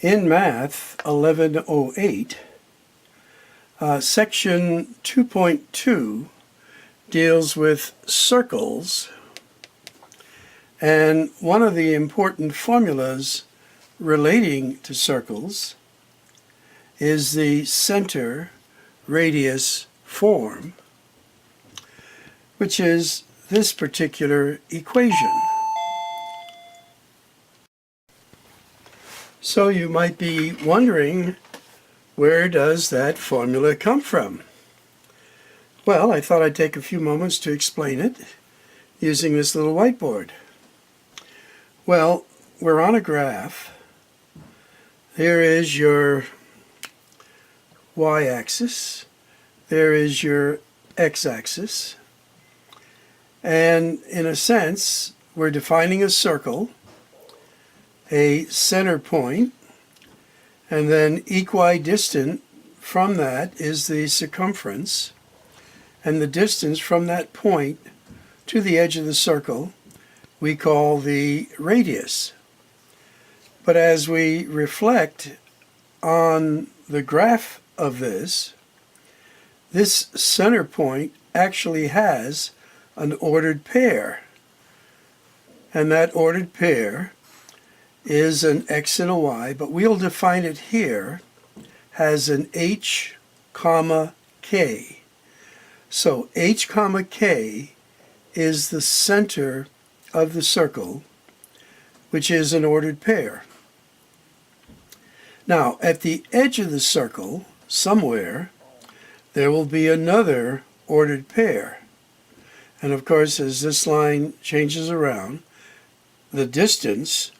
In Math 1108, Section 2.2 deals with circles, and one of the important formulas relating to circles is the center radius form, which is this particular equation. So you might be wondering, where does that formula come from? Well, I thought I'd take a few moments to explain it using this little whiteboard. Well, we're on a graph. There is your y-axis. There is your x-axis. And in a sense, we're defining a circle, a center point, and then equidistant from that is the circumference, and the distance from that point to the edge of the circle we call the radius. But as we reflect on the graph of this center point actually has an ordered pair, and that ordered pair is an x and a y, but we'll define it here as an h, comma, k. So h, comma, k is the center of the circle, which is an ordered pair. Now, at the edge of the circle, somewhere, there will be another ordered pair. And of course, as this line changes around, the distance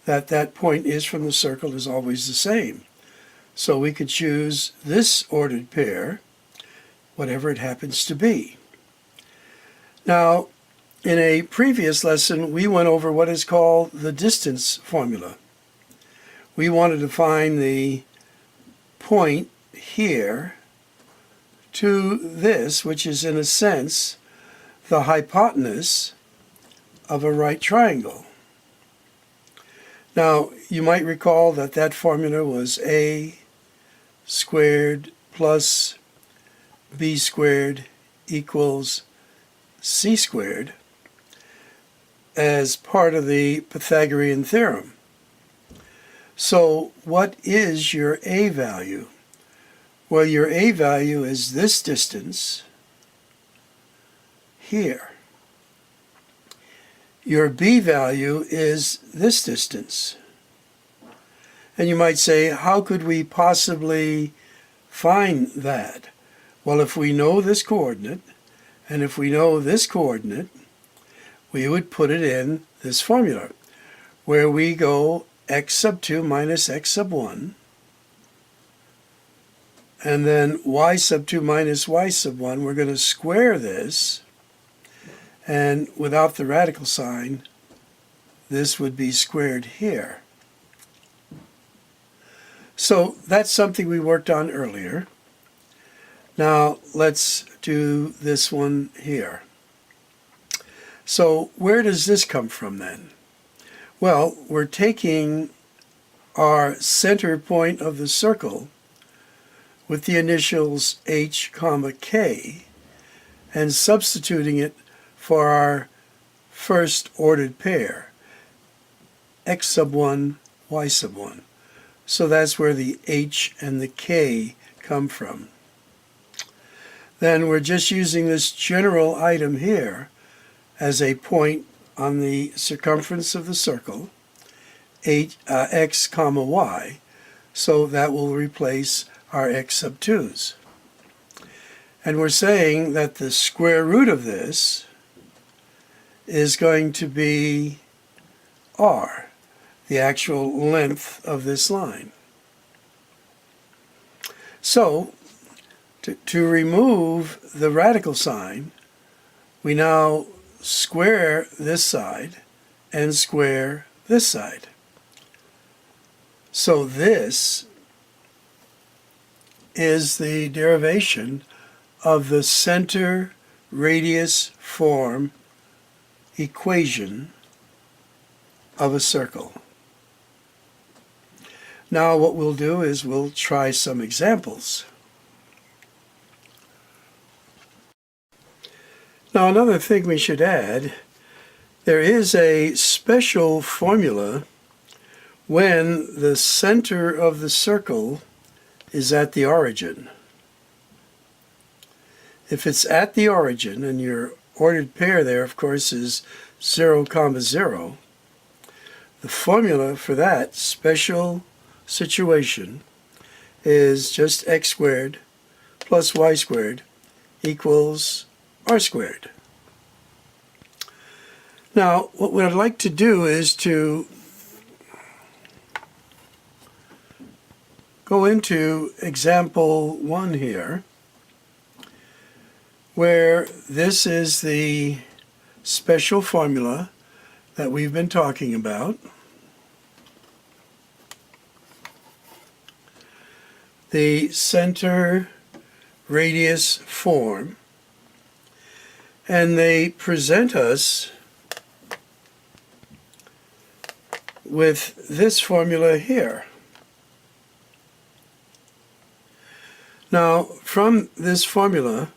that point is from the circle is always the same. So we could choose this ordered pair, whatever it happens to be. Now, in a previous lesson, we went over what is called the distance formula. We wanted to find the point here to this, which is in a sense the hypotenuse of a right triangle. Now, you might recall that that formula was a squared plus b squared equals c squared as part of the Pythagorean theorem. So what is your a value? Well, your a value is this distance here. Your b value is this distance. And you might say, how could we possibly find that? Well, if we know this coordinate, and if we know this coordinate, we would put it in this formula, where we go x sub 2 minus x sub 1, and then y sub 2 minus y sub 1, we're going to square this, and without the radical sign, this would be squared here. So that's something we worked on earlier. Now let's do this one here. So where does this come from then? Well, we're taking our center point of the circle with the initials h, comma, k, and substituting it for our first ordered pair, x sub 1, y sub 1. So that's where the h and the k come from. Then we're just using this general item here as a point on the circumference of the circle, x comma y, so that will replace our x sub 2's. And we're saying that the square root of this is going to be r, the actual length of this line. So, to remove the radical sign, we now square this side and square this side. So this is the derivation of the center radius form equation of a circle. Now what we'll do is we'll try some examples. Now another thing we should add, there is a special formula when the center of the circle is at the origin. If it's at the origin, and your ordered pair there, of course, is 0, 0, the formula for that special situation is just x squared plus y squared equals r squared. Now, what I'd like to do is to go into example 1 here, where this is the special formula that we've been talking about. The center radius form, and they present us with this formula here. Now, from this formula,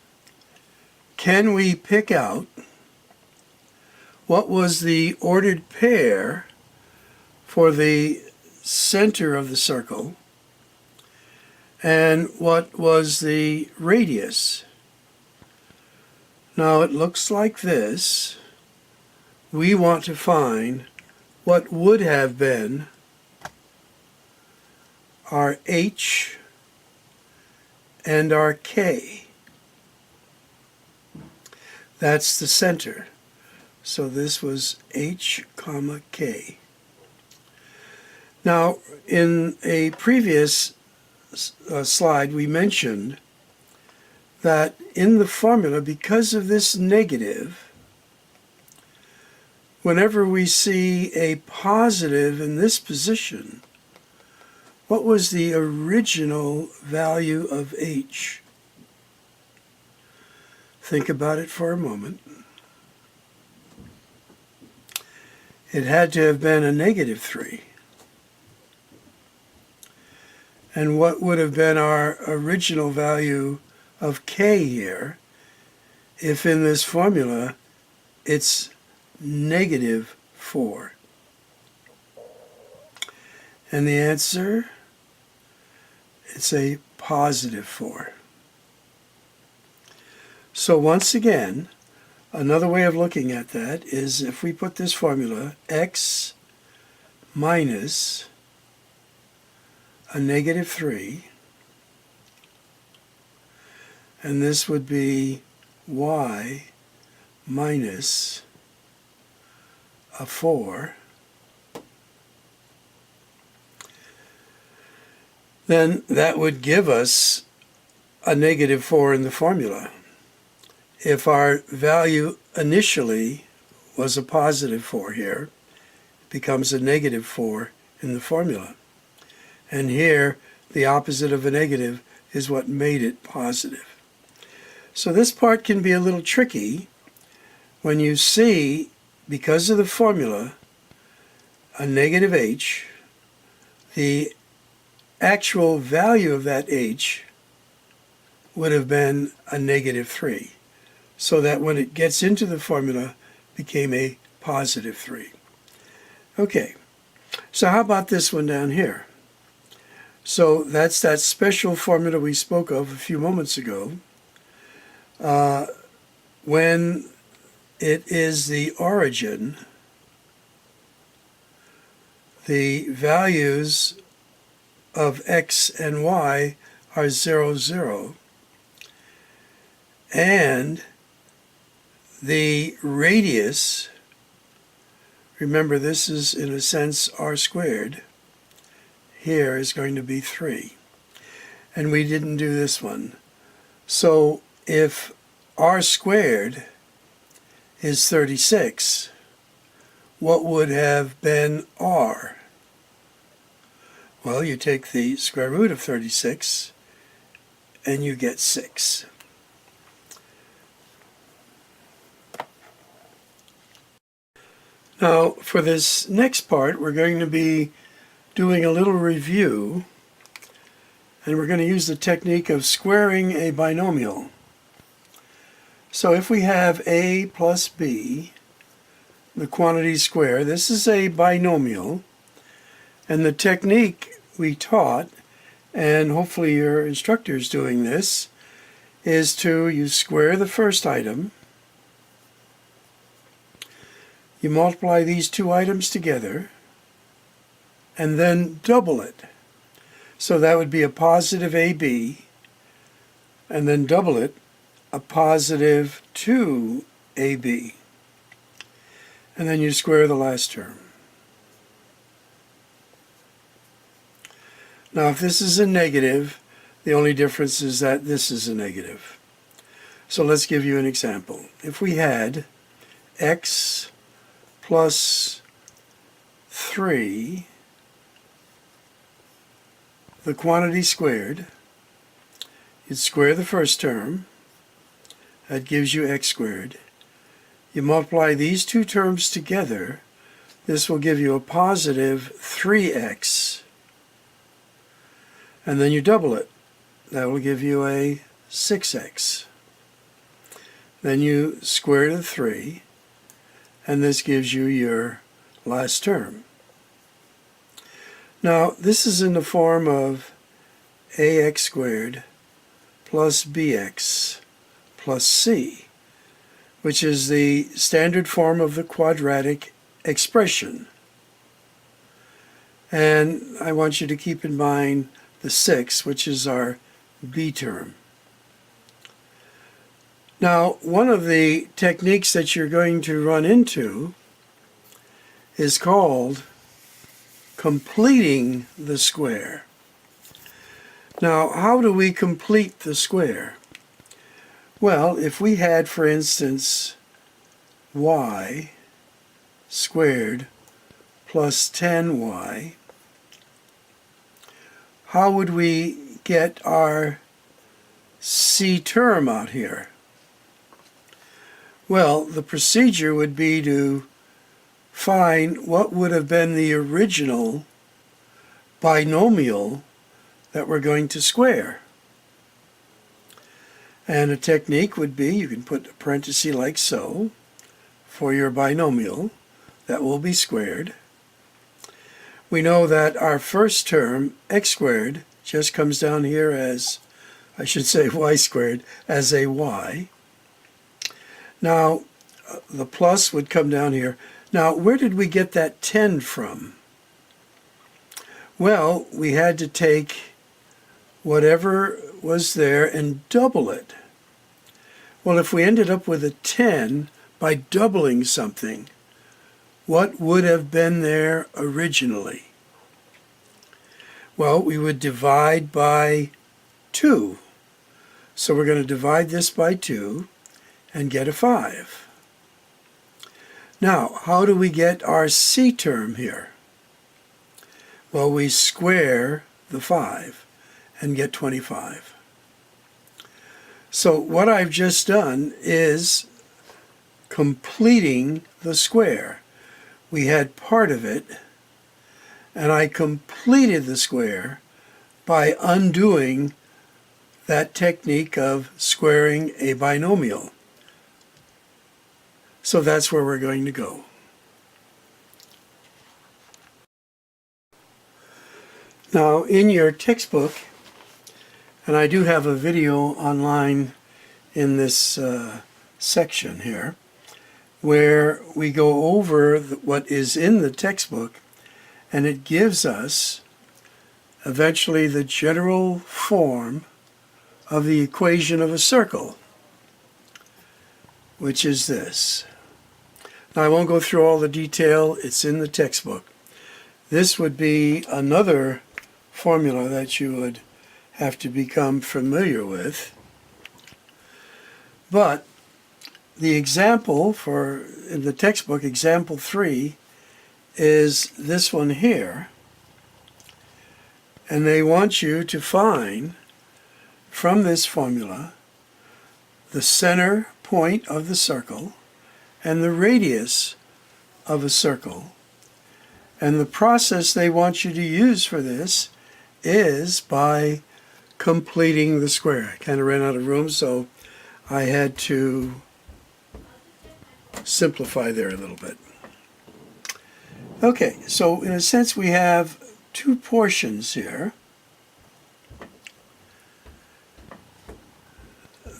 can we pick out what was the ordered pair for the center of the circle and what was the radius? Now it looks like this. We want to find what would have been our h and our k. That's the center. So this was h, k. Now, in a previous slide, we mentioned that in the formula, because of this negative, whenever we see a positive in this position, what was the original value of h? Think about it for a moment. It had to have been a negative 3. And what would have been our original value of k here if in this formula it's negative 4? And the answer, it's a positive 4. So once again, another way of looking at that is if we put this formula, x minus a negative 3, and this would be y minus a 4, then that would give us a negative 4 in the formula. If our value initially was a positive 4 here, it becomes a negative 4 in the formula. And here, the opposite of a negative is what made it positive. So this part can be a little tricky when you see, because of the formula, a negative h, the actual value of that h would have been a negative 3. So that when it gets into the formula, became a positive 3. Okay, so how about this one down here? So that's that special formula we spoke of a few moments ago. When it is the origin, the values of x and y are 0, 0. And the radius, remember this is in a sense r squared, here is going to be 3. And we didn't do this one. So if r squared is 36, what would have been r? Well, you take the square root of 36 and you get 6. Now, for this next part, we're going to be doing a little review, and we're going to use the technique of squaring a binomial. So if we have a plus b, the quantity square, this is a binomial, and the technique we taught, and hopefully your instructor is doing this, is you square the first item, you multiply these two items together, and then double it. So that would be a positive AB, and then double it, a positive 2AB. And then you square the last term. Now if this is a negative, the only difference is that this is a negative. So let's give you an example. If we had x plus 3, the quantity squared, you'd square the first term, that gives you x squared. You multiply these two terms together, this will give you a positive 3x. And then you double it, that will give you a 6x. Then you square the 3, and this gives you your last term. Now, this is in the form of ax squared plus bx plus c, which is the standard form of the quadratic expression. And I want you to keep in mind the 6, which is our b term. Now, one of the techniques that you're going to run into is called completing the square. Now, how do we complete the square? Well, if we had, for instance, y squared plus 10y, how would we get our c term out here? Well, the procedure would be to find what would have been the original binomial that we're going to square. And a technique would be, you can put a parenthesis like so for your binomial that will be squared. We know that our first term, x squared, just comes down here as, I should say y squared, as a y. Now, the plus would come down here. Now, where did we get that 10 from? Well, we had to take whatever was there and double it. Well, if we ended up with a 10 by doubling something, what would have been there originally? Well, we would divide by 2. So we're going to divide this by 2 and get a 5. Now, how do we get our c term here? Well, we square the 5 and get 25. So what I've just done is completing the square. We had part of it, and I completed the square by undoing that technique of squaring a binomial. So that's where we're going to go. Now, in your textbook, and I do have a video online in this section here, where we go over what is in the textbook, and it gives us eventually the general form of the equation of a circle, which is this. Now, I won't go through all the detail, it's in the textbook. This would be another formula that you would have to become familiar with. But the example in the textbook, example 3, is this one here. And they want you to find, from this formula, the center point of the circle and the radius of a circle. And the process they want you to use for this is by completing the square. I kind of ran out of room, so I had to simplify there a little bit. Okay, so in a sense we have two portions here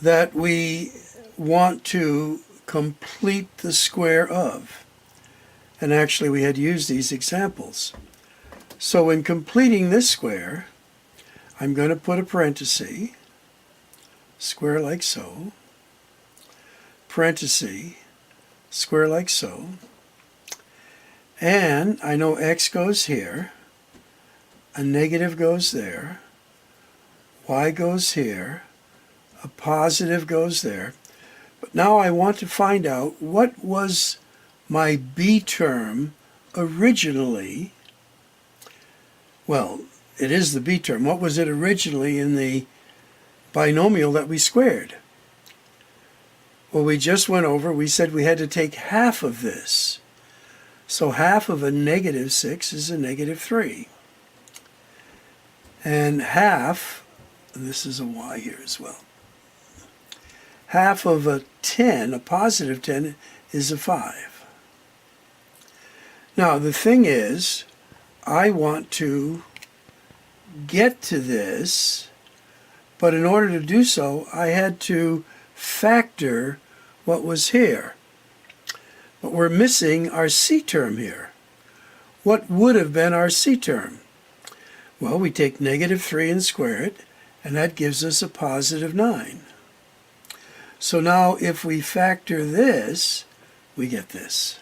that we want to complete the square of. And actually we had used these examples. So in completing this square, I'm going to put a parenthesis, square like so, parenthesis, square like so, and I know x goes here, a negative goes there, y goes here, a positive goes there. But now I want to find out what was my b term originally. Well, it is the b term. What was it originally in the binomial that we squared? Well, we just went over, we said we had to take half of this. So half of a negative 6 is a negative 3. And half, and this is a y here as well, half of a 10, a positive 10, is a 5. Now, the thing is, I want to get to this, but in order to do so, I had to factor what was here. But we're missing our c term here. What would have been our c term? Well, we take negative 3 and square it, and that gives us a positive 9. So now if we factor this, we get this.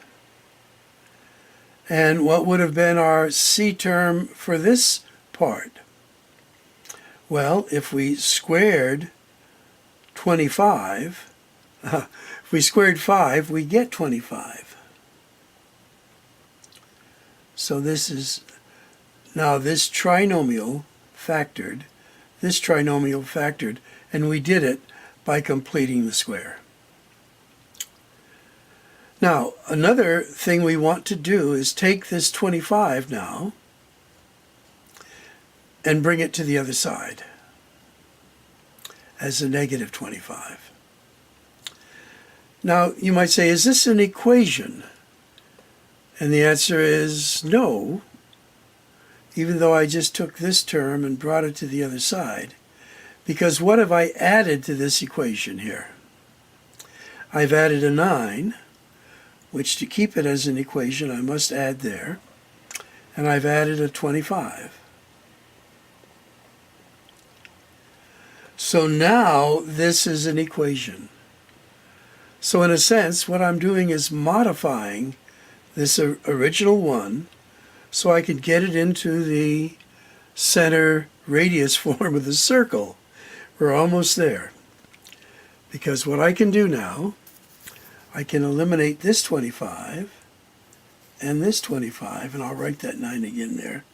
And what would have been our c term for this part? Well, if we squared 25, if we squared 5, we get 25. So this is now this trinomial factored, and we did it by completing the square. Now, another thing we want to do is take this 25 now and bring it to the other side as a negative 25. Now, you might say, is this an equation? And the answer is no, even though I just took this term and brought it to the other side. Because what have I added to this equation here? I've added a 9, which to keep it as an equation I must add there. And I've added a 25. So now this is an equation. So in a sense, what I'm doing is modifying this original one so I could get it into the center radius form of the circle. We're almost there. Because what I can do now, I can eliminate this 25 and this 25, and I'll write that 9 again there.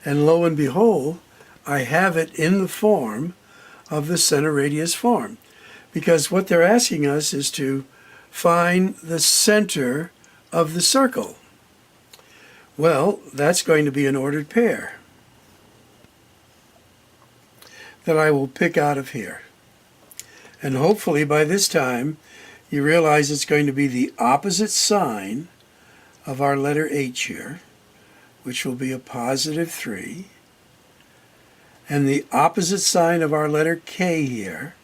And lo and behold, I have it in the form of the center radius form. Because what they're asking us is to find the center of the circle. Well, that's going to be an ordered pair that I will pick out of here. And hopefully by this time you realize it's going to be the opposite sign of our letter H here, which will be a positive 3, and the opposite sign of our letter K here,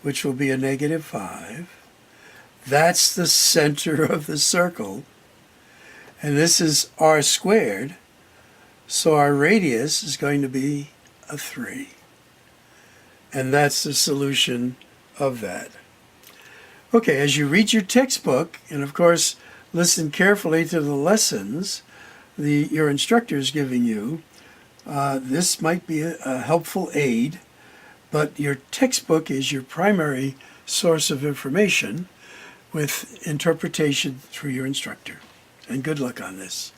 which will be a negative 5. That's the center of the circle. And this is r squared, so our radius is going to be a 3. And that's the solution of that. Okay, as you read your textbook, and of course listen carefully to the lessons your instructor is giving you, this might be a helpful aid, but your textbook is your primary source of information with interpretation through your instructor. And good luck on this.